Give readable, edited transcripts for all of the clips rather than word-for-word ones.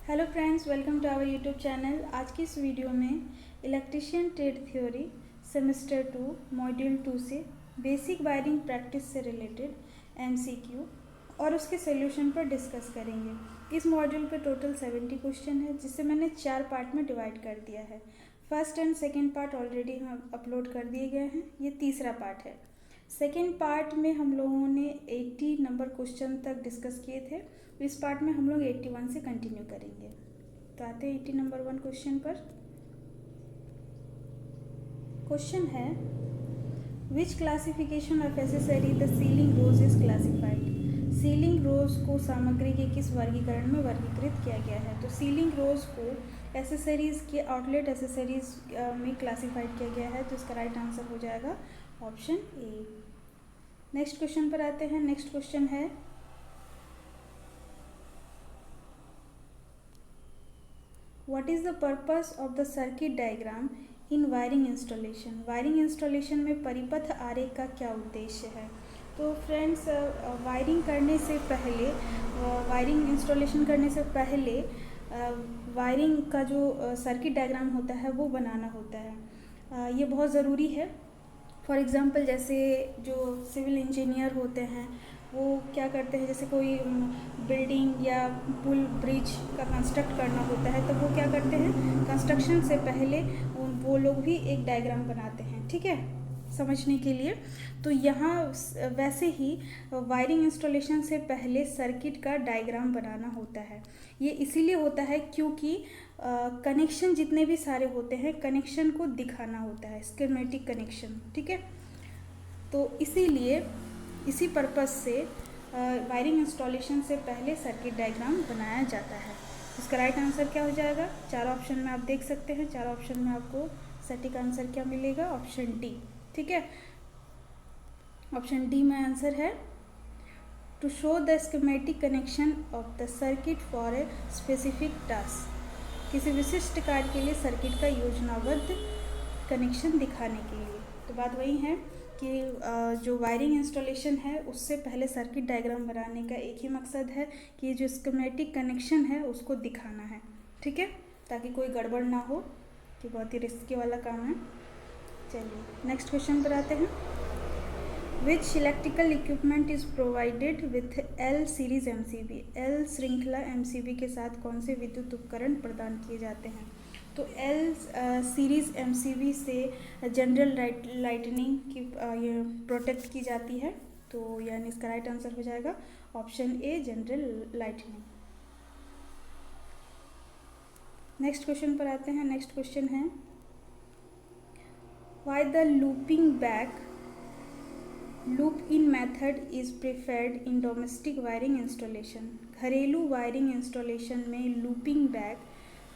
Hello friends, welcome to our YouTube channel. आज की इस वीडियो में electrician trade theory semester 2 module 2 से बेसिक वायरिंग प्रैक्टिस से रिलेटेड एमसीक्यू और उसके सॉल्यूशन पर डिस्कस करेंगे। इस मॉड्यूल पे टोटल 70 क्वेश्चन है, जिसे मैंने 4 पार्ट में डिवाइड कर दिया है। First and second part already हम अपलोड कर दिए गए हैं, ये तीसरा पार्ट है। सेकेंड पार्ट में हम लोगों ने 80 नंबर क्वेश्चन तक डिस्कस किए थे। इस पार्ट में हम लोग 81 से कंटिन्यू करेंगे। तो आते हैं 80 नंबर 1 क्वेश्चन पर। क्वेश्चन है, which classification of accessory the ceiling rose is classified. Ceiling rose को सामग्री के किस वर्गीकरण में वर्गीकृत किया गया है। तो सीलिंग रोज को एसेसरीज के आउटलेट एसेसरीज में क्लासिफाइड किया गया है। तो इसका राइट आंसर हो जाएगा ऑप्शन ए। नेक्स्ट क्वेश्चन पर आते हैं। नेक्स्ट क्वेश्चन है, what is the purpose of the circuit diagram in wiring installation. Wiring installation में परिपथ आरेख का क्या उद्देश्य है। तो फ्रेंड्स, वायरिंग करने से पहले, वायरिंग इंस्टॉलेशन करने से पहले वायरिंग का जो सर्किट डायग्राम होता है वो बनाना होता है। ये बहुत ज़रूरी है। फॉर एग्ज़ाम्पल, जैसे जो सिविल इंजीनियर होते हैं वो क्या करते हैं, जैसे कोई बिल्डिंग या पुल ब्रिज का कंस्ट्रक्ट करना होता है तो वो क्या करते हैं, कंस्ट्रक्शन से पहले वो लोग भी एक डायग्राम बनाते हैं, ठीक है, समझने के लिए। तो यहाँ वैसे ही वायरिंग इंस्टॉलेशन से पहले सर्किट का डायग्राम बनाना होता है। ये इसीलिए होता है क्योंकि कनेक्शन जितने भी सारे होते हैं, कनेक्शन को दिखाना होता है, स्कीमेटिक कनेक्शन, ठीक है। तो इसीलिए इसी पर्पस से वायरिंग इंस्टॉलेशन से पहले सर्किट डायग्राम बनाया जाता है। इसका राइट आंसर क्या हो जाएगा। 4 ऑप्शन में आप देख सकते हैं, 4 ऑप्शन में आपको सटीक आंसर क्या मिलेगा, ऑप्शन डी, ठीक है। ऑप्शन डी में आंसर है, to show the schematic connection of the circuit for a specific task. किसी विशिष्ट कार्य के लिए सर्किट का योजनाबद्ध कनेक्शन दिखाने के लिए। तो बात वही है कि जो वायरिंग इंस्टॉलेशन है उससे पहले सर्किट डायग्राम बनाने का एक ही मकसद है कि जो स्कीमेटिक कनेक्शन है उसको दिखाना है, ठीक है, ताकि कोई गड़बड़ ना हो, कि बहुत ही रिस्की वाला काम है। चलिए नेक्स्ट क्वेश्चन पर आते हैं। Which electrical equipment is provided with L series MCB. L श्रृंखला एमसीबी के साथ कौन से विद्युत उपकरण प्रदान किए जाते हैं। तो एल सीरीज़ एमसीबी से जनरल लाइटनिंग की ये प्रोटेक्ट की जाती है। तो यानी इसका राइट आंसर हो जाएगा option A, general lightning. Next question पर आते हैं। नेक्स्ट क्वेश्चन है, why the looping back loop in method is preferred in domestic wiring installation. घरेलू वायरिंग इंस्टॉलेशन में लूपिंग बैक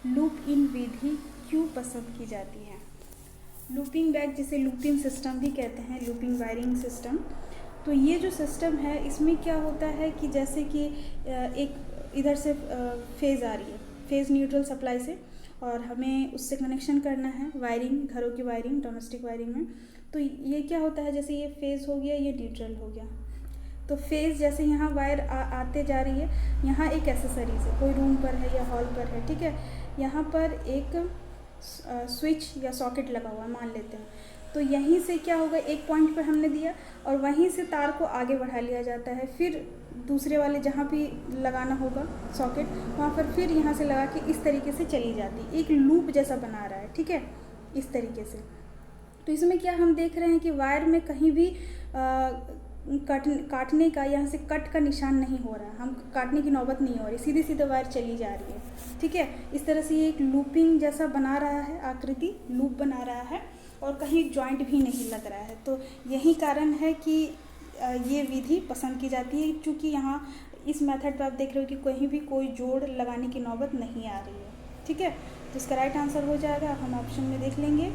लूप इन विधि क्यों पसंद की जाती है। लूपिंग बैक, जिसे लूपिंग सिस्टम भी कहते हैं, लूपिंग वायरिंग सिस्टम। तो ये जो सिस्टम है इसमें क्या होता है कि जैसे कि एक इधर से फेज़ आ रही है, फेज़ न्यूट्रल सप्लाई से, और हमें उससे कनेक्शन करना है वायरिंग, घरों की वायरिंग, डोमेस्टिक वायरिंग में। तो ये क्या होता है, जैसे ये फेज़ हो गया, ये न्यूट्रल हो गया, तो फेज़ जैसे यहाँ वायर आते जा रही है, यहाँ एक एसेसरीज है, कोई रूम पर है या हॉल पर है, ठीक है, यहाँ पर एक स्विच या सॉकेट लगा हुआ है मान लेते हैं। तो यहीं से क्या होगा, एक पॉइंट पर हमने दिया और वहीं से तार को आगे बढ़ा लिया जाता है, फिर दूसरे वाले जहाँ भी लगाना होगा सॉकेट वहाँ पर फिर यहाँ से लगा के इस तरीके से चली जाती है, एक लूप जैसा बना रहा है, ठीक है, इस तरीके से। तो इसमें क्या हम देख रहे हैं कि वायर में कहीं भी काटने का, यहाँ से कट का निशान नहीं हो रहा है, हम काटने की नौबत नहीं हो रही, सीधी सीधे वायर चली जा रही है, ठीक है। इस तरह से ये एक लूपिंग जैसा बना रहा है, आकृति लूप बना रहा है, और कहीं जॉइंट भी नहीं लग रहा है। तो यही कारण है कि ये विधि पसंद की जाती है, क्योंकि यहाँ इस मेथड पर आप देख रहे हो कि कहीं भी कोई जोड़ लगाने की नौबत नहीं आ रही है, ठीक है। तो इसका राइट आंसर हो जाएगा, हम ऑप्शन में देख लेंगे,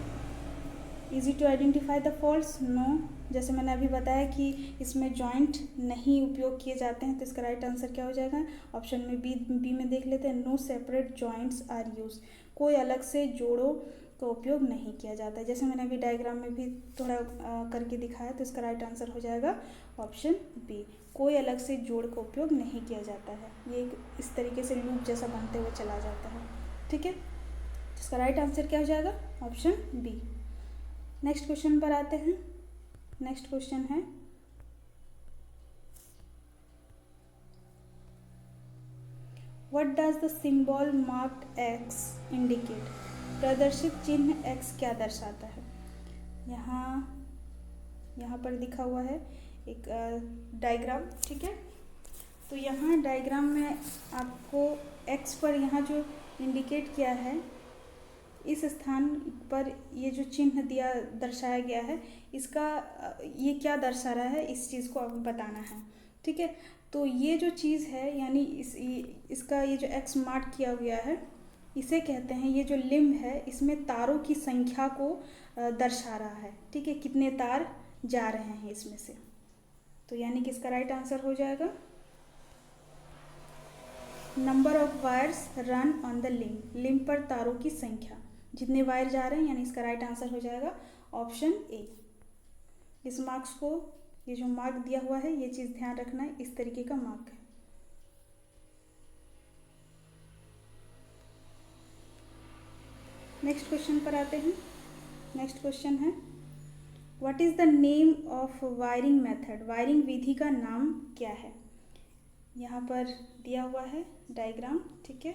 easy to identify the faults, no. जैसे मैंने अभी बताया कि इसमें जॉइंट नहीं उपयोग किए जाते हैं, तो इसका राइट आंसर क्या हो जाएगा, ऑप्शन में बी में देख लेते हैं, no separate joints are use. कोई अलग से जोड़ों का उपयोग नहीं किया जाता है। जैसे मैंने अभी डायग्राम में भी थोड़ा करके दिखाया, तो इसका राइट आंसर हो जाएगा ऑप्शन बी, कोई अलग से जोड़ का उपयोग नहीं किया जाता है। ये एक इस तरीके से लूप जैसा बनते हुए चला जाता है। ठीक है, इसका राइट आंसर क्या हो जाएगा? Option B. नेक्स्ट क्वेश्चन पर आते हैं। नेक्स्ट क्वेश्चन है what does the symbol marked x indicate? प्रदर्शित चिन्ह एक्स क्या दर्शाता है? यहाँ पर दिखा हुआ है एक डायग्राम। ठीक है, तो यहाँ डायग्राम में आपको एक्स पर यहाँ जो इंडिकेट किया है, इस स्थान पर ये जो चिन्ह दर्शाया गया है, इसका ये क्या दर्शा रहा है, इस चीज़ को आपको बताना है। ठीक है, तो ये जो चीज़ है यानी इसका ये जो एक्स मार्क किया गया है, इसे कहते हैं, ये जो लिम्ब है इसमें तारों की संख्या को दर्शा रहा है। ठीक है, कितने तार जा रहे हैं इसमें से, तो यानी कि इसका राइट आंसर हो जाएगा number of wires run on the limb. Limb पर तारों की संख्या, जितने वायर जा रहे हैं, यानी इसका राइट आंसर हो जाएगा ऑप्शन ए। इस मार्क्स को, ये जो मार्क दिया हुआ है, ये चीज़ ध्यान रखना है, इस तरीके का मार्क है। नेक्स्ट क्वेश्चन पर आते हैं। नेक्स्ट क्वेश्चन है what is the name of wiring method? Wiring विधि का नाम क्या है? यहाँ पर दिया हुआ है डायग्राम। ठीक है,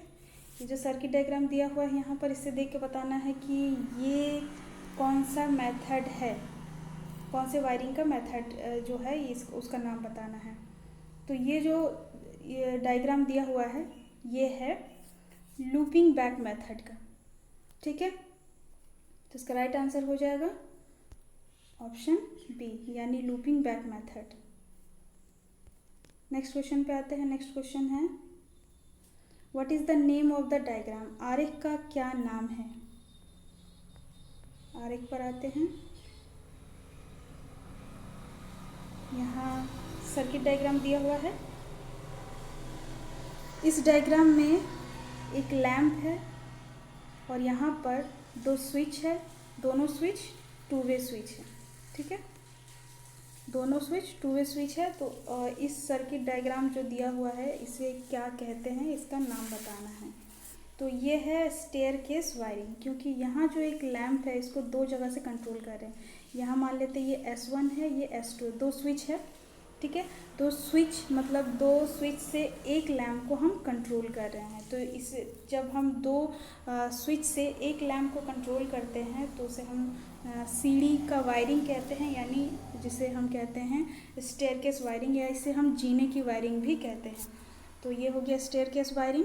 ये जो सर्किट डायग्राम दिया हुआ है यहाँ पर, इससे देख के बताना है कि ये कौन सा मेथड है, कौन से वायरिंग का मेथड जो है उसका नाम बताना है। तो ये जो डायग्राम दिया हुआ है, ये है लूपिंग बैक मेथड का। ठीक है, तो इसका राइट आंसर हो जाएगा ऑप्शन बी, यानी looping back method. Next question पे आते हैं। नेक्स्ट क्वेश्चन है what is the name of the diagram? आरेख का क्या नाम है? आरेख पर आते हैं। यहाँ सर्किट डायग्राम दिया हुआ है। इस डायग्राम में एक लैंप है और यहाँ पर दो स्विच है, दोनों स्विच टू वे स्विच है। ठीक है, दोनों स्विच टू वे स्विच है। तो इस सर्किट डायग्राम जो दिया हुआ है, इसे क्या कहते हैं, इसका नाम बताना है। तो ये है स्टेयरकेस वायरिंग, क्योंकि यहाँ जो एक लैंप है, इसको दो जगह से कंट्रोल कर रहे हैं। यहाँ मान लेते हैं ये S1 है, ये S2, दो स्विच है। ठीक है, दो स्विच मतलब दो स्विच से एक लैंप को हम कंट्रोल कर रहे हैं। तो इसे जब हम दो स्विच से एक लैंप को कंट्रोल करते हैं, तो उसे हम सीढ़ी का वायरिंग कहते हैं, यानी जिसे हम कहते हैं स्टेयरकेस वायरिंग, या इसे हम जीने की वायरिंग भी कहते हैं। तो ये हो गया स्टेयरकेस वायरिंग।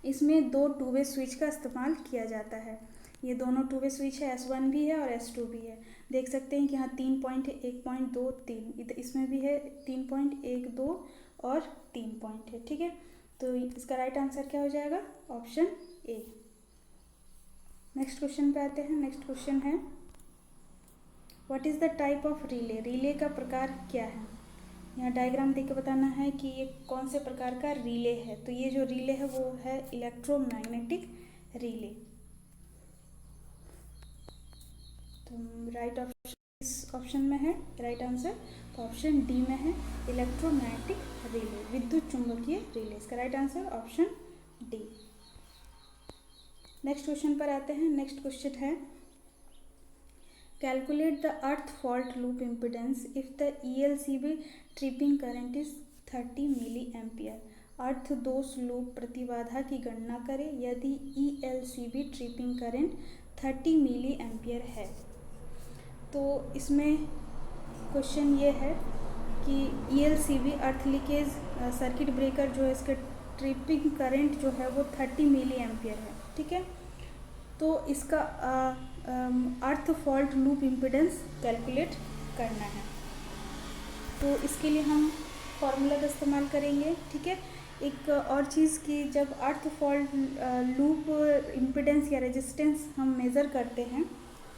इसमें दो टू वे स्विच का इस्तेमाल किया जाता है। ये दोनों टू वे स्विच है, S1 भी है और S2 भी है। देख सकते हैं कि यहाँ 3 पॉइंट है, 1 पॉइंट 2 3, इसमें भी है 3 पॉइंट 1 2 और 3 पॉइंट है। ठीक है, तो इसका राइट आंसर क्या हो जाएगा? Option A. नेक्स्ट क्वेश्चन पे आते हैं। नेक्स्ट क्वेश्चन है what is the type of relay? Relay का प्रकार क्या है? यहाँ डायग्राम देख के बताना है कि ये कौन से प्रकार का रिले है। तो ये जो रिले है वो है इलेक्ट्रोमैग्नेटिक रिले। तो राइट ऑप्शन इस ऑप्शन में है राइट आंसर, तो ऑप्शन डी में है इलेक्ट्रोमैग्नेटिक रिले, विद्युत चुंबकीय रिले। इसका right answer option D. Next question पर आते हैं। नेक्स्ट क्वेश्चन है calculate the earth fault loop impedance if the ELCB tripping current is 30 milli ampere. Earth दोष लूप प्रतिबाधा की गणना करें यदि ELCB tripping current 30 milli ampere है। तो इसमें क्वेश्चन ये है कि ELCB अर्थ लीकेज सर्किट ब्रेकर जो है, इसके ट्रिपिंग करंट जो है वो 30 मिली एम्पियर है। ठीक है, तो इसका अर्थ फॉल्ट लूप इम्पिडेंस कैलकुलेट करना है। तो इसके लिए हम फॉर्मूला का इस्तेमाल करेंगे। ठीक है, एक और चीज़ कि जब अर्थ फॉल्ट लूप इम्पिडेंस या रेजिस्टेंस हम मेज़र करते हैं,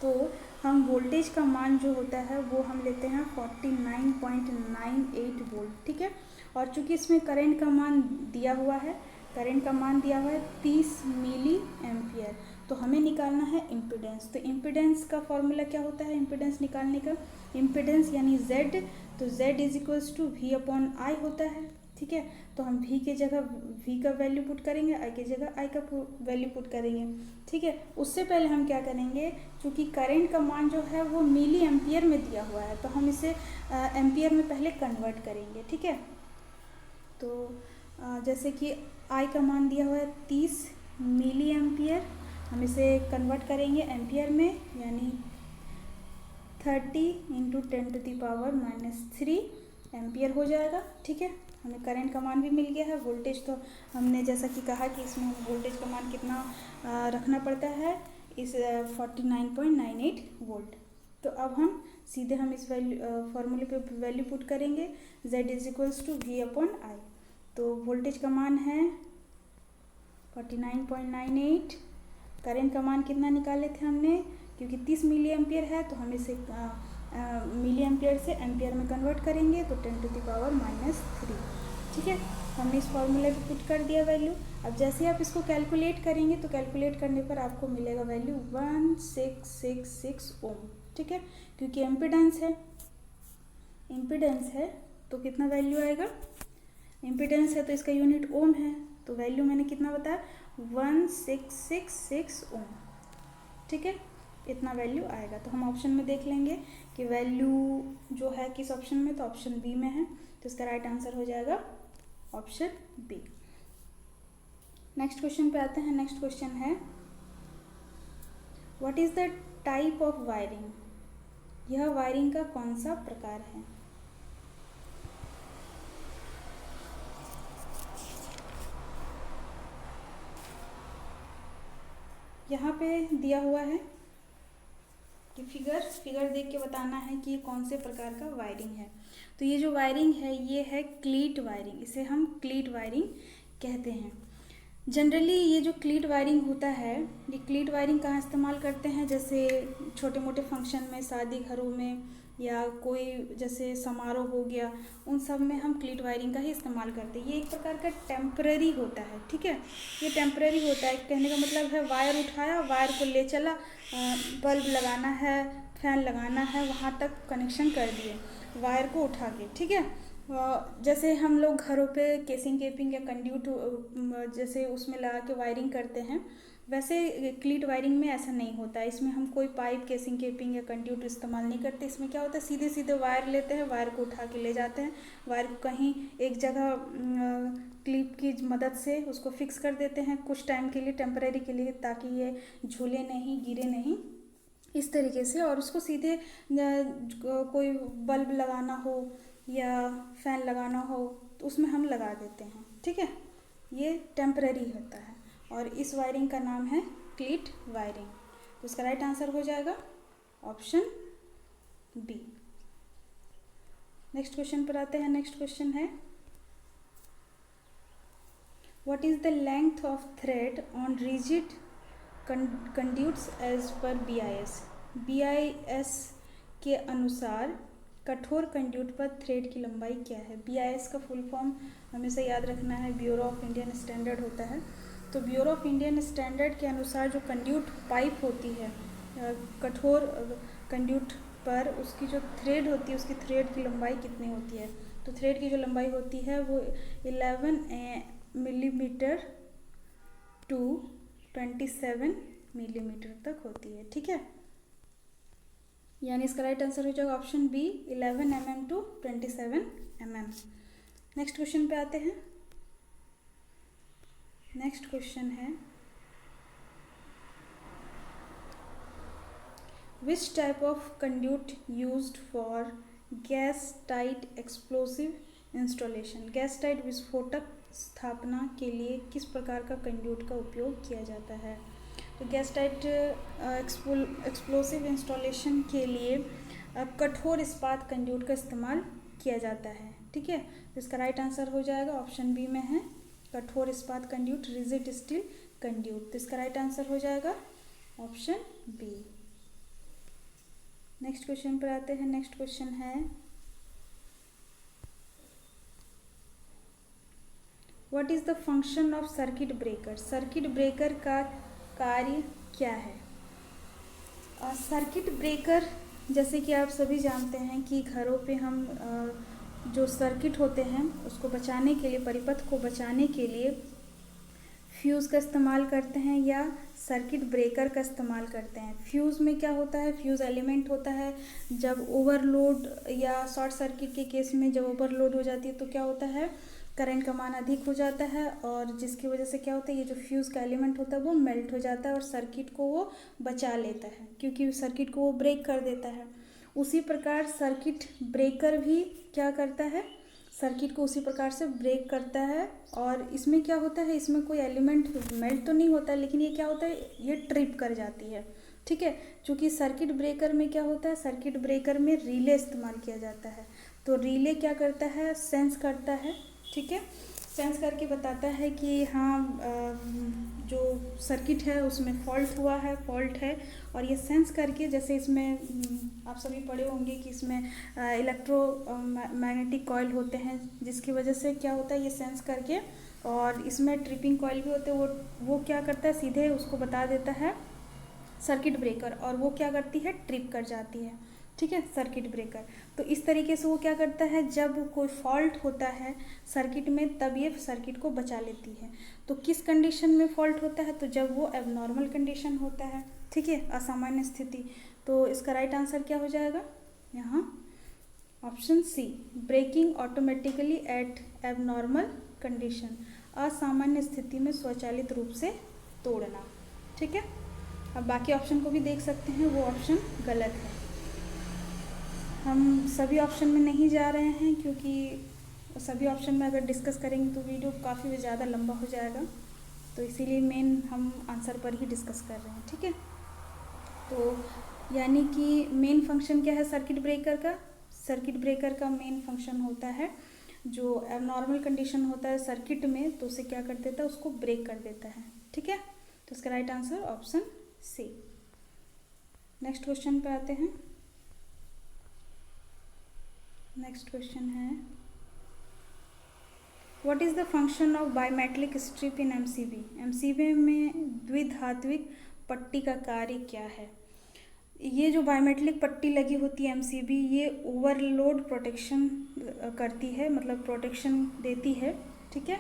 तो हम वोल्टेज का मान जो होता है वो हम लेते हैं 49.98 वोल्ट। ठीक है, और चूँकि इसमें करंट का मान दिया हुआ है, करंट का मान दिया हुआ है 30 मिली एम्पियर, तो हमें निकालना है इम्पिडेंस। तो इम्पिडेंस का फॉर्मूला क्या होता है? इम्पिडेंस निकालने का, इम्पिडेंस यानी Z तो z is equals to V upon I होता है, ठीक है। तो हम v के जगह v का वैल्यू पुट करेंगे, i के जगह i का वैल्यू पुट करेंगे, ठीक है। उससे पहले हम क्या करेंगे, क्योंकि करंट का मान जो है वो मिली एम्पियर में दिया हुआ है, तो हम इसे एम्पियर में पहले कन्वर्ट करेंगे, ठीक है। तो जैसे कि i का मान दिया हुआ है 30 मिली एम्पियर, हम इसे कन्वर्ट करेंगे एम्पियर में, यानी 30 इंटू 10⁻³ एम्पियर हो जाएगा, ठीक है। हमें करंट का मान भी मिल गया है। वोल्टेज तो हमने जैसा कि कहा कि इसमें वोल्टेज का मान कितना रखना पड़ता है, इस 49.98 वोल्ट। तो अब हम सीधे हम इस फॉर्मूले पे वैल्यू पुट करेंगे, z is equals to V upon I. तो वोल्टेज का मान है 49.98, करंट का मान कितना निकाले थे हमने, क्योंकि 30 मिली एम्पियर है तो हम इसे मिली एम्पियर से एम्पियर में कन्वर्ट करेंगे, तो 10⁻³ ठीक है। हमने इस फॉर्मूले पे पुट कर दिया वैल्यू। अब जैसे आप इसको कैलकुलेट करेंगे तो कैलकुलेट करने पर आपको मिलेगा वैल्यू 1666 ओम, ठीक है। क्योंकि इम्पिडेंस है तो कितना वैल्यू आएगा, इम्पिडेंस है तो इसका यूनिट ओम है, तो वैल्यू मैंने कितना बताया 1666 ओम, ठीक है। इतना वैल्यू आएगा। तो हम ऑप्शन में देख लेंगे कि वैल्यू जो है किस ऑप्शन में, तो ऑप्शन बी में है, तो इसका राइट आंसर हो जाएगा ऑप्शन बी। नेक्स्ट क्वेश्चन पे आते हैं। नेक्स्ट क्वेश्चन है what is the type of wiring, यह वायरिंग का कौन सा प्रकार है। यहाँ पे दिया हुआ है कि फिगर देख के बताना है कि कौन से प्रकार का वायरिंग है। तो ये जो वायरिंग है ये है क्लीट वायरिंग, इसे हम क्लीट वायरिंग कहते हैं। जनरली ये जो क्लीट वायरिंग होता है, ये क्लीट वायरिंग कहाँ इस्तेमाल करते हैं, जैसे छोटे मोटे फंक्शन में, शादी घरों में, या कोई जैसे समारोह हो गया, उन सब में हम क्लीट वायरिंग का ही इस्तेमाल करते हैं। ये एक प्रकार का टेम्पररी होता है, ठीक है। ये टेम्पररी होता है, कहने का मतलब है वायर उठाया, वायर को ले चला, बल्ब लगाना है, फैन लगाना है, वहाँ तक कनेक्शन कर दिए वायर को उठा के, ठीक है। जैसे हम लोग घरों पे केसिंग केपिंग या कंड्यूट जैसे उसमें लगा के वायरिंग करते हैं, वैसे क्लीट वायरिंग में ऐसा नहीं होता है। इसमें हम कोई पाइप, केसिंग केपिंग या कंड्यूट इस्तेमाल नहीं करते। इसमें क्या होता है, सीधे सीधे वायर लेते हैं, वायर को उठा के ले जाते हैं, वायर को कहीं एक जगह क्लिप की मदद से उसको फिक्स कर देते हैं कुछ टाइम के लिए, टेम्परेरी के लिए, ताकि ये झूले नहीं, गिरे नहीं, इस तरीके से। और उसको सीधे कोई बल्ब लगाना हो या फैन लगाना हो तो उसमें हम लगा देते हैं, ठीक है। ये टेम्परेरी होता है और इस वायरिंग का नाम है क्लीट वायरिंग। तो इसका राइट आंसर हो जाएगा ऑप्शन बी। नेक्स्ट क्वेश्चन पर आते हैं। नेक्स्ट क्वेश्चन है what is the length of thread on rigid conduits as per BIS। BIS के अनुसार कठोर कंड्यूट पर थ्रेड की लंबाई क्या है। BIS का फुल फॉर्म हमेशा याद रखना है, ब्यूरो ऑफ इंडियन स्टैंडर्ड होता है। तो ब्यूरो ऑफ इंडियन स्टैंडर्ड के अनुसार जो कंड्यूट पाइप होती है, कठोर कंड्यूट पर उसकी जो थ्रेड होती है, उसकी थ्रेड की लंबाई कितनी होती है। तो थ्रेड की जो लंबाई होती है वो 11 मिलीमीटर टू 27 मिलीमीटर तक होती है, ठीक है। यानी इसका राइट आंसर हो जाएगा option B, 11 mm to 27 mm। Next question पे आते हैं। नेक्स्ट क्वेश्चन है which type of conduit used for gas tight explosive installation. Gas tight विस्फोटक स्थापना के लिए किस प्रकार का कंड्यूट का उपयोग किया जाता है। तो गैस टाइट एक्सप्लोसिव इंस्टॉलेशन के लिए कठोर इस्पात कंड्यूट का इस्तेमाल किया जाता है, ठीक है। तो इसका राइट आंसर हो जाएगा ऑप्शन बी में है कठोर इस्पात कंड्यूट, रिजिड स्टील कंड्यूट। तो इसका राइट आंसर हो जाएगा ऑप्शन बी। नेक्स्ट क्वेश्चन पर आते हैं। नेक्स्ट क्वेश्चन है what is the function of circuit breaker. Circuit breaker का कार्य क्या है। सर्किट ब्रेकर जैसे कि आप सभी जानते हैं कि घरों पे हम जो सर्किट होते हैं उसको बचाने के लिए, परिपथ को बचाने के लिए फ्यूज़ का इस्तेमाल करते हैं या सर्किट ब्रेकर का इस्तेमाल करते हैं। फ्यूज़ में क्या होता है, फ्यूज़ एलिमेंट होता है। जब ओवरलोड या शॉर्ट सर्किट के केस में जब ओवरलोड हो जाती है तो क्या होता है, करंट का मान अधिक हो जाता है और जिसकी वजह से क्या होता है, ये जो फ्यूज़ का एलिमेंट होता है वो मेल्ट हो जाता है और सर्किट को वो बचा लेता है, क्योंकि सर्किट को वो ब्रेक कर देता है। उसी प्रकार सर्किट ब्रेकर भी क्या करता है, सर्किट को उसी प्रकार से ब्रेक करता है। और इसमें क्या होता है, इसमें कोई एलिमेंट मेल्ट तो नहीं होता है, लेकिन ये क्या होता है, ये ट्रिप कर जाती है। ठीक है, क्योंकि सर्किट ब्रेकर में क्या होता है, सर्किट ब्रेकर में रिले इस्तेमाल किया जाता है। तो रिले क्या करता है, सेंस करता है। ठीक है, सेंस करके बताता है कि हाँ जो सर्किट है उसमें फॉल्ट है। और ये सेंस करके, जैसे इसमें आप सभी पढ़े होंगे कि इसमें इलेक्ट्रो मैग्नेटिक कॉइल होते हैं, जिसकी वजह से क्या होता है, ये सेंस करके, और इसमें ट्रिपिंग कॉइल भी होते हैं, वो क्या करता है, सीधे उसको बता देता है सर्किट ब्रेकर, और वो क्या करती है, ट्रिप कर जाती है। ठीक है, सर्किट ब्रेकर। तो इस तरीके से वो क्या करता है, जब कोई फॉल्ट होता है सर्किट में तब ये सर्किट को बचा लेती है। तो किस कंडीशन में फॉल्ट होता है, तो जब वो एबनॉर्मल कंडीशन होता है। ठीक है, असामान्य स्थिति। तो इसका राइट आंसर क्या हो जाएगा यहाँ, option C, breaking automatically at abnormal condition, असामान्य स्थिति में स्वचालित रूप से तोड़ना। ठीक है, अब बाकी ऑप्शन को भी देख सकते हैं, वो ऑप्शन गलत है। हम सभी ऑप्शन में नहीं जा रहे हैं, क्योंकि सभी ऑप्शन में अगर डिस्कस करेंगे तो वीडियो काफ़ी ज़्यादा लंबा हो जाएगा, तो इसीलिए मेन हम आंसर पर ही डिस्कस कर रहे हैं। ठीक है, तो यानी कि मेन फंक्शन क्या है सर्किट ब्रेकर का, सर्किट ब्रेकर का मेन फंक्शन होता है, जो एबनॉर्मल कंडीशन होता है सर्किट में तो उसे क्या कर देता है, उसको ब्रेक कर देता है। ठीक है, तो इसका right answer option C. Next question पे आते हैं। नेक्स्ट क्वेश्चन है, what is the function of bimetallic strip in MCB. MCB में द्विधात्विक पट्टी का कार्य क्या है। ये जो बायोमेट्रिक पट्टी लगी होती है एमसीबी, ये ओवरलोड प्रोटेक्शन करती है, मतलब प्रोटेक्शन देती है। ठीक है,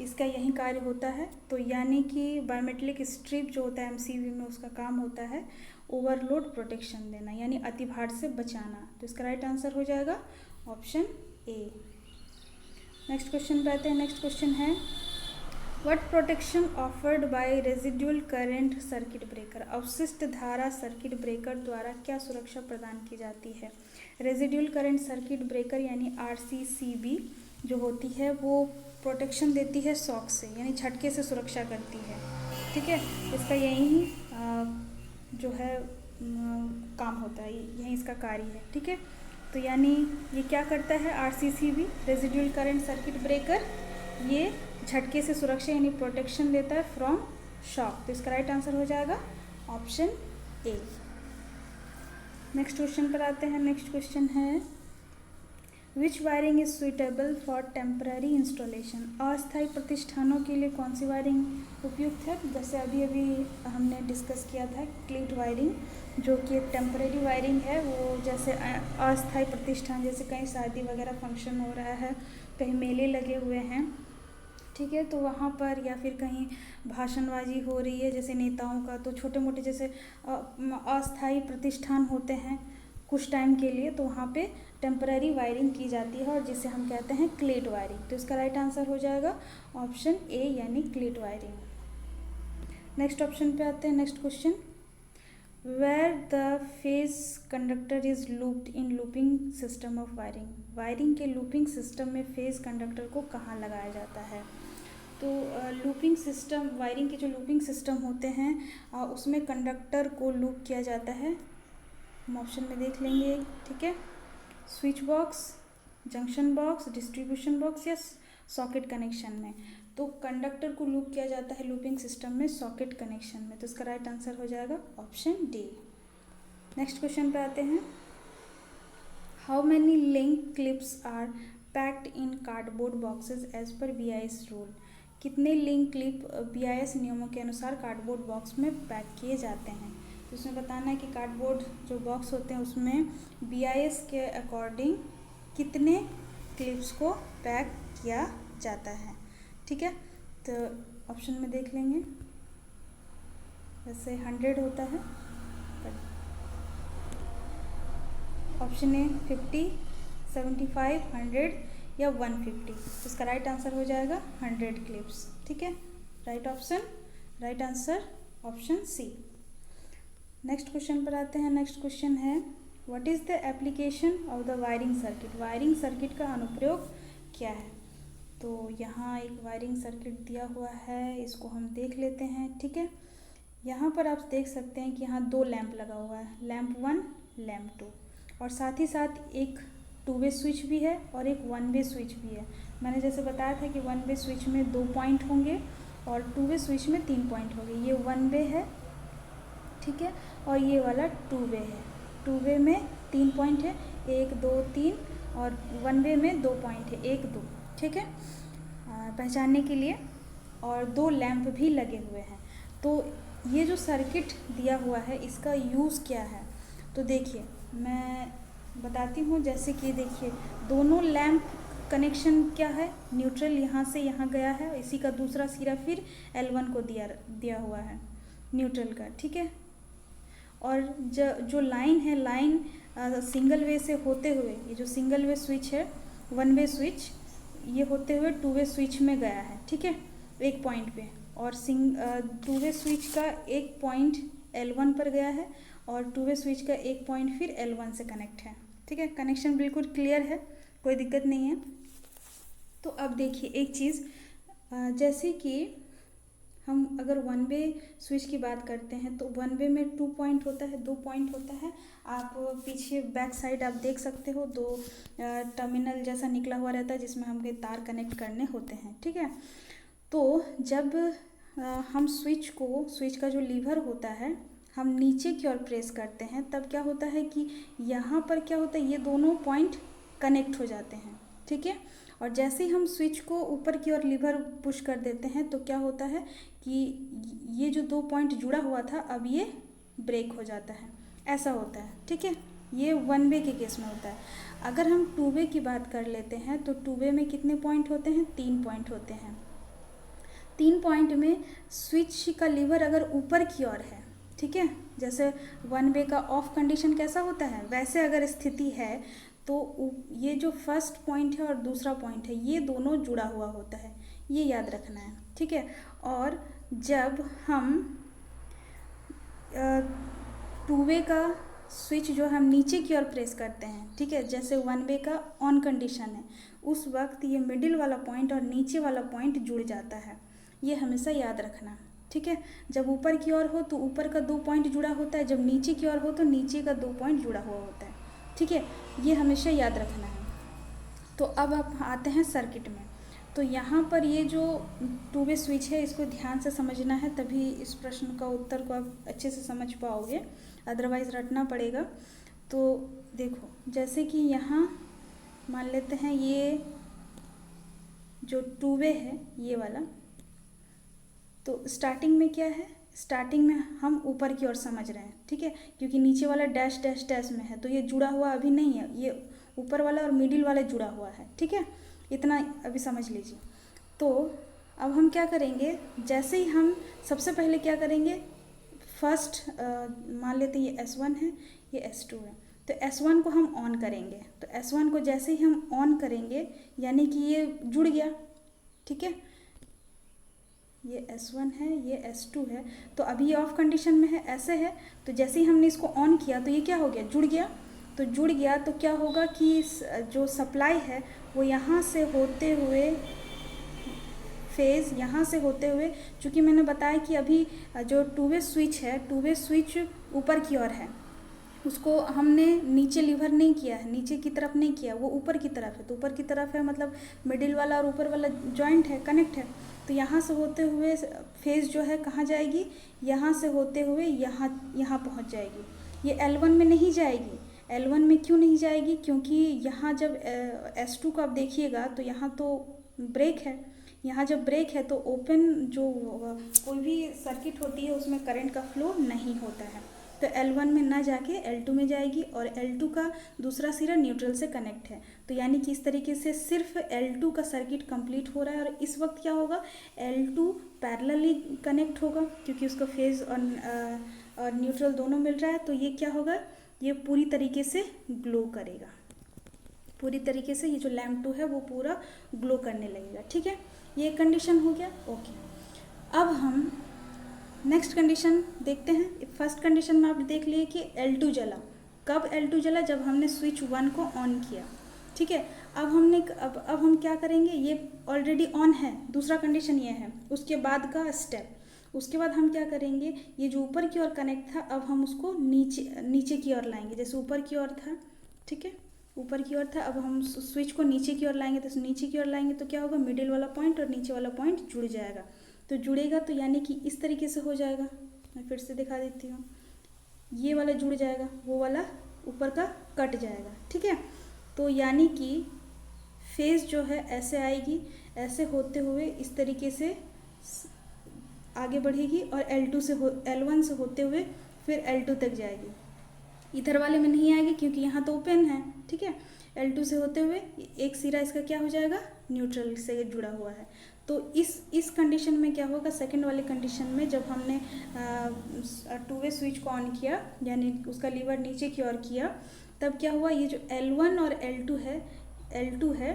इसका यही कार्य होता है। तो यानी कि बायोमेट्रिक स्ट्रिप जो होता है एमसीबी में, उसका काम होता है ओवरलोड प्रोटेक्शन देना, यानी अतिभार से बचाना। तो इसका राइट आंसर हो जाएगा ऑप्शन ए। नेक्स्ट क्वेश्चन पे आते हैं। नेक्स्ट क्वेश्चन है, what protection offered by residual current circuit breaker. अवशिष्ट धारा सर्किट ब्रेकर द्वारा क्या सुरक्षा प्रदान की जाती है। रेजिडुअल करंट सर्किट ब्रेकर यानी आरसीसीबी जो होती है वो प्रोटेक्शन देती है शॉक से, यानी झटके से सुरक्षा करती है। ठीक है, इसका यही जो है काम होता है, यही इसका कार्य है। ठीक है, तो यानी ये क्या करता है, RCCB residual current circuit breaker, ये झटके से सुरक्षा यानी प्रोटेक्शन देता है फ्रॉम शॉक। तो इसका राइट आंसर हो जाएगा ऑप्शन ए। नेक्स्ट क्वेश्चन पर आते हैं। नेक्स्ट क्वेश्चन है, which wiring is suitable for temporary installation. अस्थायी प्रतिष्ठानों के लिए कौन सी वायरिंग उपयुक्त है। जैसे अभी हमने डिस्कस किया था क्लीट वायरिंग, जो कि एक टेम्पररी वायरिंग है। वो जैसे अस्थायी प्रतिष्ठान, जैसे कहीं शादी वगैरह फंक्शन हो रहा है, कहीं मेले लगे हुए हैं, ठीक है, तो वहाँ पर या फिर कहीं भाषणबाजी हो रही है जैसे नेताओं का, तो छोटे मोटे जैसे अस्थायी प्रतिष्ठान होते हैं कुछ टाइम के लिए, तो वहाँ पे टेम्पररी वायरिंग की जाती है और जिसे हम कहते हैं क्लीट वायरिंग। तो इसका राइट आंसर हो जाएगा ऑप्शन ए यानी क्लीट वायरिंग। नेक्स्ट ऑप्शन पे आते हैं। Next question, where the phase conductor is looped in looping system of wiring. Wiring के लूपिंग सिस्टम में फेज कंडक्टर को कहाँ लगाया जाता है। तो लूपिंग सिस्टम, वायरिंग के जो लूपिंग सिस्टम होते हैं उसमें कंडक्टर को लूप किया जाता है। हम ऑप्शन में देख लेंगे। ठीक है, switch box, junction box, distribution box या सॉकेट कनेक्शन में। तो कंडक्टर को लूप किया जाता है लूपिंग सिस्टम में सॉकेट कनेक्शन में। तो इसका राइट आंसर हो जाएगा ऑप्शन डी। नेक्स्ट क्वेश्चन पे आते हैं। How many link clips are packed in cardboard boxes as per BIS rule. कितने लिंक क्लिप BIS नियमों के अनुसार कार्डबोर्ड बॉक्स में पैक किए जाते हैं। तो उसमें बताना है कि कार्डबोर्ड जो बॉक्स होते हैं उसमें BIS के अकॉर्डिंग कितने क्लिप्स को पैक किया जाता है। ठीक है, तो ऑप्शन में देख लेंगे। वैसे 100 होता है, ऑप्शन ए 50, 75, 100 या 150। तो इसका राइट आंसर हो जाएगा 100 क्लिप्स। ठीक है, right option, right answer option C. Next question पर आते हैं। नेक्स्ट क्वेश्चन है what is the application of the wiring circuit. Wiring circuit का अनुप्रयोग क्या है। तो यहाँ एक वायरिंग सर्किट दिया हुआ है, इसको हम देख लेते हैं। ठीक है, यहाँ पर आप देख सकते हैं कि यहाँ 2 लैंप लगा हुआ है, लैंप 1, लैंप 2, और साथ ही साथ एक 2 वे स्विच भी है और एक 1 वे स्विच भी है। मैंने जैसे बताया था कि 1 वे स्विच में 2 पॉइंट होंगे और 2 वे स्विच में 3 पॉइंट होंगे। ये 1 वे है, ठीक है, और ये वाला 2 वे है। 2 वे में 3 पॉइंट है, 1 2 3, और 1 वे में 2 पॉइंट है, 1 2। ठीक है, पहचानने के लिए, और 2 लैंप भी लगे हुए हैं। तो ये जो सर्किट दिया हुआ है इसका यूज़ क्या है, तो देखिए मैं बताती हूँ। जैसे कि देखिए दोनों लैंप कनेक्शन क्या है, न्यूट्रल यहाँ से यहाँ गया है, इसी का दूसरा सिरा फिर L1 को दिया हुआ है न्यूट्रल का। ठीक है, और जो लाइन है, लाइन सिंगल वे से होते हुए, ये जो सिंगल वे स्विच है, 1 वे स्विच, ये होते हुए 2 वे स्विच में गया है। ठीक है, एक पॉइंट पे, और 2 वे स्विच का एक पॉइंट L1 पर गया है और 2 वे स्विच का एक पॉइंट फिर L1 से कनेक्ट है। ठीक है, कनेक्शन बिल्कुल क्लियर है, कोई दिक्कत नहीं है। तो अब देखिए एक चीज़, जैसे कि हम अगर 1 वे स्विच की बात करते हैं तो 1 वे में 2 पॉइंट होता है, 2 पॉइंट होता है। आप पीछे बैक साइड आप देख सकते हो, 2 टर्मिनल जैसा निकला हुआ रहता है जिसमें हमें तार कनेक्ट करने होते हैं। ठीक है, तो जब हम स्विच का जो लीवर होता है हम नीचे की ओर प्रेस करते हैं, तब क्या होता है कि यहाँ पर क्या होता है, ये दोनों पॉइंट कनेक्ट हो जाते हैं। ठीक है, और जैसे ही हम स्विच को ऊपर की ओर लीवर पुश कर देते हैं तो क्या होता है कि ये जो 2 पॉइंट जुड़ा हुआ था अब ये ब्रेक हो जाता है, ऐसा होता है। ठीक है, ये 1 वे के केस में होता है। अगर हम 2 वे की बात कर लेते हैं तो 2 वे में कितने पॉइंट होते हैं, 3 पॉइंट होते हैं। 3 पॉइंट में स्विच का लीवर अगर ऊपर की ओर है, ठीक है, जैसे 1 वे का ऑफ कंडीशन कैसा होता है वैसे अगर स्थिति है तो ये जो फर्स्ट पॉइंट है और दूसरा पॉइंट है ये दोनों जुड़ा हुआ होता है, ये याद रखना है। ठीक है, और जब हम 2 वे का स्विच जो हम नीचे की ओर प्रेस करते हैं, ठीक है, जैसे 1 वे का ऑन कंडीशन है, उस वक्त ये मिडिल वाला पॉइंट और नीचे वाला पॉइंट जुड़ जाता है, ये हमेशा याद रखना। ठीक है, जब ऊपर की ओर हो तो ऊपर का 2 पॉइंट जुड़ा होता है, जब नीचे की ओर हो तो नीचे का 2 पॉइंट जुड़ा हुआ होता है। ठीक है, ये हमेशा याद रखना है। तो अब आप आते हैं सर्किट में। तो यहाँ पर ये जो 2 वे स्विच है इसको ध्यान से समझना है, तभी इस प्रश्न का उत्तर को आप अच्छे से समझ पाओगे, अदरवाइज़ रटना पड़ेगा। तो देखो जैसे कि यहाँ मान लेते हैं ये जो 2 वे है ये वाला, तो स्टार्टिंग में क्या है, स्टार्टिंग में हम ऊपर की ओर समझ रहे हैं। ठीक है, क्योंकि नीचे वाला डैश डैश डैश में है तो ये जुड़ा हुआ अभी नहीं है, ये ऊपर वाला और मिडिल वाला जुड़ा हुआ है। ठीक है, इतना अभी समझ लीजिए। तो अब हम क्या करेंगे, जैसे ही हम सबसे पहले क्या करेंगे, फर्स्ट मान लेते हैं ये S1 है, ये S2 है, तो S1 को हम ऑन करेंगे। तो S1 को जैसे ही हम ऑन करेंगे यानी कि ये जुड़ गया। ठीक है, ये S1 है, ये S2 है, तो अभी ये ऑफ कंडीशन में है, ऐसे है। तो जैसे ही हमने इसको ऑन किया तो ये क्या हो गया, जुड़ गया। तो जुड़ गया तो क्या होगा कि जो सप्लाई है वो यहाँ से होते हुए फेज़ यहाँ से होते हुए, चूँकि मैंने बताया कि अभी जो 2 वे स्विच है, 2 वे स्विच ऊपर की ओर है, उसको हमने नीचे लीवर नहीं किया है, नीचे की तरफ नहीं किया, वो ऊपर की तरफ है। तो ऊपर की तरफ है मतलब मिडिल वाला और ऊपर वाला जॉइंट है, कनेक्ट है। तो यहाँ से होते हुए फेज़ जो है कहाँ जाएगी, यहाँ से होते हुए यहाँ पहुँच जाएगी। ये L1 में नहीं जाएगी। L1 में क्यों नहीं जाएगी, क्योंकि यहाँ जब S2 को आप देखिएगा तो यहाँ तो ब्रेक है, यहाँ जब ब्रेक है तो ओपन जो कोई भी सर्किट होती है उसमें करंट का फ्लो नहीं होता है। तो L1 में ना जाके L2 में जाएगी और L2 का दूसरा सिरा न्यूट्रल से कनेक्ट है। तो यानी कि इस तरीके से सिर्फ L2 का सर्किट कंप्लीट हो रहा है और इस वक्त क्या होगा, L2 पैरेलली कनेक्ट होगा क्योंकि उसको फेज और न्यूट्रल दोनों मिल रहा है। तो ये क्या होगा, ये पूरी तरीके से ग्लो करेगा, पूरी तरीके से ये जो लैम्प 2 है वो पूरा ग्लो करने लगेगा। ठीक है, ये कंडीशन हो गया। ओके, अब हम नेक्स्ट कंडीशन देखते हैं। फर्स्ट कंडीशन में आप देख लिए कि L2 जला। कब L2 जला, जब हमने स्विच 1 को ऑन किया। ठीक है, अब हम क्या करेंगे, ये ऑलरेडी ऑन है, दूसरा कंडीशन ये है। उसके बाद का स्टेप, उसके बाद हम क्या करेंगे, ये जो ऊपर की ओर कनेक्ट था अब हम उसको नीचे की ओर लाएंगे। जैसे ऊपर की ओर था, ठीक है, ऊपर की ओर था, अब हम स्विच को नीचे की ओर लाएंगे। तो नीचे की ओर लाएंगे तो क्या होगा, मिडिल वाला पॉइंट और नीचे वाला पॉइंट जुड़ जाएगा। तो जुड़ेगा तो यानी कि इस तरीके से हो जाएगा। मैं फिर से दिखा देती हूँ, ये वाला जुड़ जाएगा, वो वाला ऊपर का कट जाएगा। ठीक है, तो यानी कि फेज जो है ऐसे आएगी, ऐसे होते हुए इस तरीके से आगे बढ़ेगी और L1 से होते हुए फिर L2 तक जाएगी। इधर वाले में नहीं आएगी क्योंकि यहाँ तो ओपन है। ठीक है, L2 से होते हुए एक सिरा इसका क्या हो जाएगा, न्यूट्रल से जुड़ा हुआ है। तो इस कंडीशन में क्या होगा, सेकंड वाले कंडीशन में जब हमने 2-वे स्विच को ऑन किया, यानी उसका लीवर नीचे की ओर किया, तब क्या हुआ, ये जो L1 और L2 है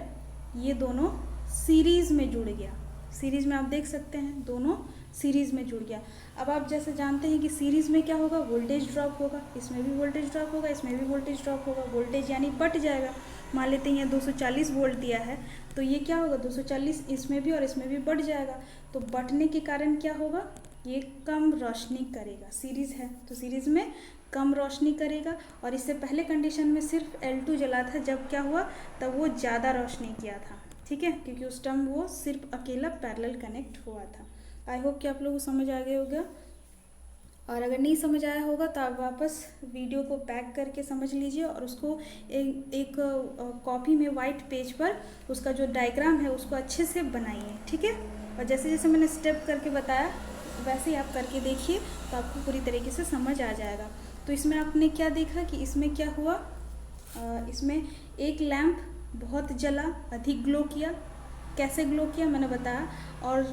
ये दोनों सीरीज़ में जुड़ गया। सीरीज़ में आप देख सकते हैं दोनों सीरीज़ में जुड़ गया। अब आप जैसे जानते हैं कि सीरीज़ में क्या होगा, वोल्टेज ड्रॉप होगा, इसमें भी वोल्टेज ड्रॉप होगा, इसमें भी वोल्टेज ड्रॉप होगा। वोल्टेज यानी बट जाएगा। मान लेते हैं 240 वोल्ट दिया है तो ये क्या होगा, 240 इसमें भी और इसमें भी बढ़ जाएगा। तो बढ़ने के कारण क्या होगा, ये कम रोशनी करेगा। सीरीज़ है तो सीरीज़ में कम रोशनी करेगा। और इससे पहले कंडीशन में सिर्फ L2 जला था, जब क्या हुआ, तब वो ज़्यादा रोशनी किया था। ठीक है, क्योंकि उस टाइम वो सिर्फ अकेला पैरेलल कनेक्ट हुआ था। आई होप कि आप लोगों को समझ आ गया होगा, और अगर नहीं समझ आया होगा तो आप वापस वीडियो को बैक करके समझ लीजिए और उसको एक कॉपी में वाइट पेज पर उसका जो डायग्राम है उसको अच्छे से बनाइए। ठीक है, और जैसे जैसे मैंने स्टेप करके बताया वैसे ही आप करके देखिए तो आपको पूरी तरीके से समझ आ जाएगा। तो इसमें आपने क्या देखा कि इसमें क्या हुआ, इसमें एक लैम्प बहुत जला, अधिक ग्लो किया। कैसे ग्लो किया मैंने बताया। और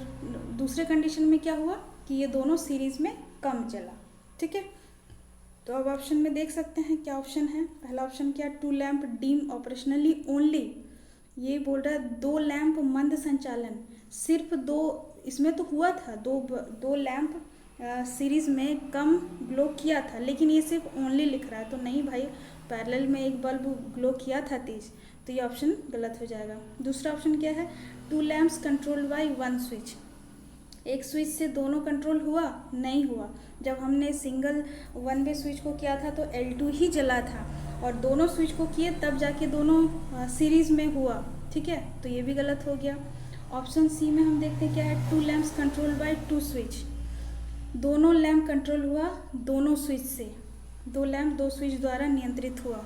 दूसरे कंडीशन में क्या हुआ कि ये दोनों सीरीज़ में कम जला। ठीक है, तो अब ऑप्शन में देख सकते हैं क्या ऑप्शन है। पहला ऑप्शन क्या, 2 लैम्प डीम ऑपरेशनली ओनली। ये बोल रहा है 2 लैम्प मंद संचालन, सिर्फ 2, इसमें तो हुआ था दो लैम्प सीरीज़ में कम ग्लो किया था, लेकिन ये सिर्फ ओनली लिख रहा है। तो नहीं भाई, पैरेलल में एक बल्ब ग्लो किया था तेज, तो ये ऑप्शन गलत हो जाएगा। दूसरा ऑप्शन क्या है, 2 लैम्प्स कंट्रोल्ड बाय 1 स्विच। एक स्विच से दोनों कंट्रोल हुआ, नहीं हुआ। जब हमने सिंगल 1-वे स्विच को किया था तो L2 ही जला था, और दोनों स्विच को किए तब जाके दोनों सीरीज़ में हुआ। ठीक है, तो ये भी गलत हो गया। ऑप्शन सी में हम देखते हैं क्या है, 2 लैम्प्स कंट्रोल बाय 2 स्विच। दोनों लैम्प कंट्रोल हुआ दोनों स्विच से, 2 लैम्प 2 स्विच द्वारा नियंत्रित हुआ।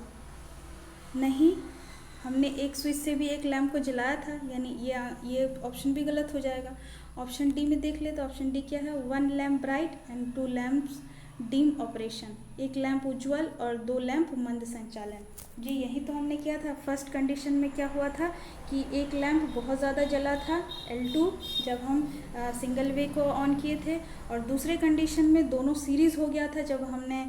नहीं, हमने एक स्विच से भी एक लैम्प को जलाया था, यानी ये ऑप्शन भी गलत हो जाएगा। ऑप्शन डी में देख ले तो ऑप्शन डी क्या है, 1 lamp bright and 2 lamps dim operation. एक लैम्प उज्ज्वल और 2 लैम्प मंद संचालन। जी यही तो हमने किया था। फर्स्ट कंडीशन में क्या हुआ था कि एक लैम्प बहुत ज़्यादा जला था L2 जब हम सिंगल वे को ऑन किए थे, और दूसरे कंडीशन में दोनों सीरीज़ हो गया था जब हमने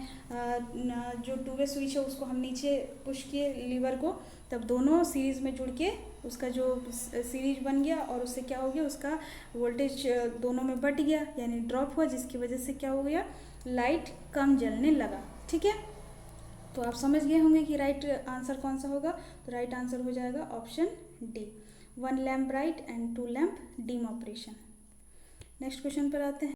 जो 2-वे स्विच है उसको हम नीचे पुश किए लीवर को, तब दोनों सीरीज़ में जुड़ के उसका जो सीरीज बन गया और उससे क्या हो गया, उसका वोल्टेज दोनों में बढ़ गया, यानी ड्रॉप हुआ, जिसकी वजह से क्या हो गया, लाइट कम जलने लगा। ठीक है, तो आप समझ गए होंगे कि राइट आंसर कौन सा होगा। तो राइट आंसर हो जाएगा option D, 1 lamp bright and 2 lamp dim operation. Next question पर आते हैं।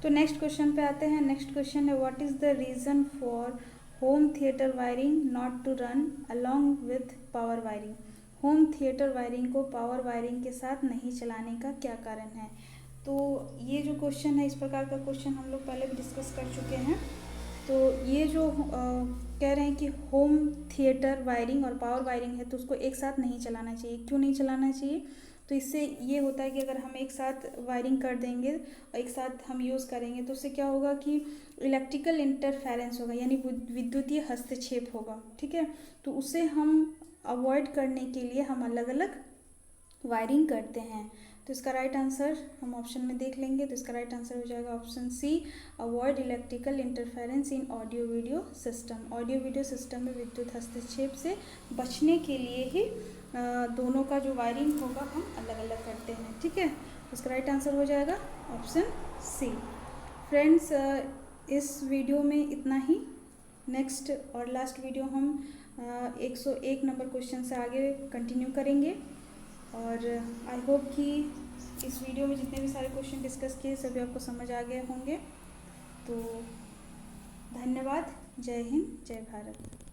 तो नेक्स्ट क्वेश्चन पे आते हैं। नेक्स्ट क्वेश्चन है, what is the reason for home theatre wiring not to run along with power wiring. Home theatre wiring को power wiring के साथ नहीं चलाने का क्या कारण है। तो ये जो क्वेश्चन है, इस प्रकार का क्वेश्चन हम लोग पहले भी डिस्कस कर चुके हैं। तो ये जो कह रहे हैं कि होम थिएटर वायरिंग और पावर वायरिंग है तो उसको एक साथ नहीं चलाना चाहिए। क्यों नहीं चलाना चाहिए, तो इससे ये होता है कि अगर हम एक साथ वायरिंग कर देंगे और एक साथ हम यूज़ करेंगे तो उससे क्या होगा कि इलेक्ट्रिकल इंटरफेरेंस होगा, यानी विद्युतीय हस्तक्षेप होगा। ठीक है, तो उसे हम अवॉइड करने के लिए हम अलग अलग वायरिंग करते हैं। तो इसका राइट आंसर हम ऑप्शन में देख लेंगे, तो इसका राइट आंसर हो जाएगा option C, avoid electrical interference in audio video system. Audio video system में विद्युत हस्तक्षेप से बचने के लिए ही दोनों का जो वायरिंग होगा हम अलग अलग करते हैं। ठीक है, उसका राइट आंसर हो जाएगा ऑप्शन सी। फ्रेंड्स, इस वीडियो में इतना ही। नेक्स्ट और लास्ट वीडियो हम 101 नंबर क्वेश्चन से आगे कंटिन्यू करेंगे। और आई होप कि इस वीडियो में जितने भी सारे क्वेश्चन डिस्कस किए सभी आपको समझ आ गए होंगे। तो धन्यवाद। जय हिंद, जय भारत।